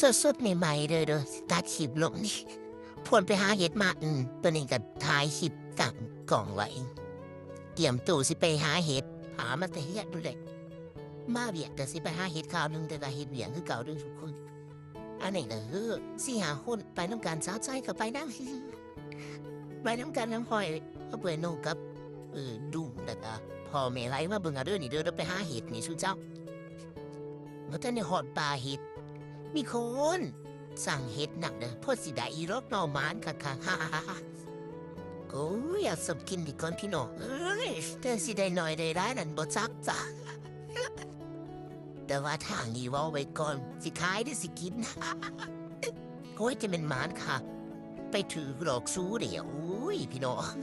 สดๆใหม่ๆเลยเด้อตัดคลิปลงนี่พวนไปหาเห็ดมาตัวนี้ก็ถ่ายคลิปตั้งกล่องไว้เตรียมตู้สิไปหาเห็ดหามาแต่เฮ็ดดูเลยมาเบียกแต่สิไปหาเห็ดข่าวหนึงแต่ก็เห็ดเบียงคือเก่าเด้อทุกคนอันนี้น่ะ4-5คนไปน้ำกันสาวใจก็ไปนำ ไปน้ำกันน้ำพลอยเอาเปื่อยโนกับดุ้มแล้วก็พ่อแม่ไหลมาเบิ่งเอาเด้อนี่เด้อเราไปหาเห็ดนี่สู้เจ้าเมื่อท่านในหอดป่าเห็ดมีคนสั่งเห็ดหนักเด้อพ่อสิได้อีรอกนอหมานค่ะค่ะฮ่าฮ่าฮ่าโอ้ยอยากสมกินดีก่อนพี่น้องเอ้ยแต่สิได้หน่อยได้ร้ายนั่นบ่จักจ้ะแต่ว่าทางนี้เว้าไว้ก่อนสิขายหรือสิกิน โอ้ยจะเป็นหมานค่ะ ไปถือหลอกสู้เดี๋ยวอุ้ยพี่น้อง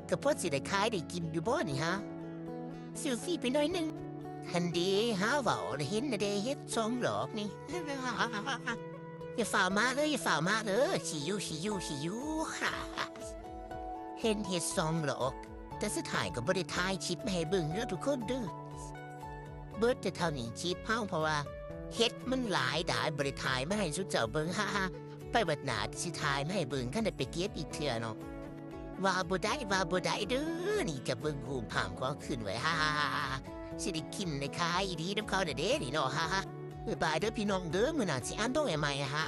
ก็พอสิได้ขายได้กินอยู่บ่นี่ฮะซิลซี่ไปหน่อยหนึงทันดีหาเว้าได้เห็นนะเด้เฮ็ดสองหลอกนี่ อย่าฝ่ามาเลยอย่าฝ่ามาเลยสิอยู่ เห็นเฮ็ดสองหลอกแต่สุดท้ายก็บ่ได้ถ่ายคลิปมาให้เบิ่งเด้อทุกคนเด้อเบิดแต่เท่านี้คลิปเฮาเพราะว่าเฮ็ดมันหลายดายบ่ได้ถ่ายมาให้สุดเจ้าเบิ่ง ฮ่าๆไปบัดหน้าสิถ่ายมาให้เบิ่งคันได้ไปเก็บอีกเทื่อเนาะว่าบ่ได้เด้อนี่ก็เบิ่งรูปภาพก็ขึ้นไว้ ฮ่าๆๆสิได้กินได้ขายอีดีนำเขาเด้อเด้นี่เนาะ ฮ่าๆบ๊ายบายเด้อพี่น้องเด้อมื้อหน้าสิอ่านต่อให้ใหม่ ฮ่า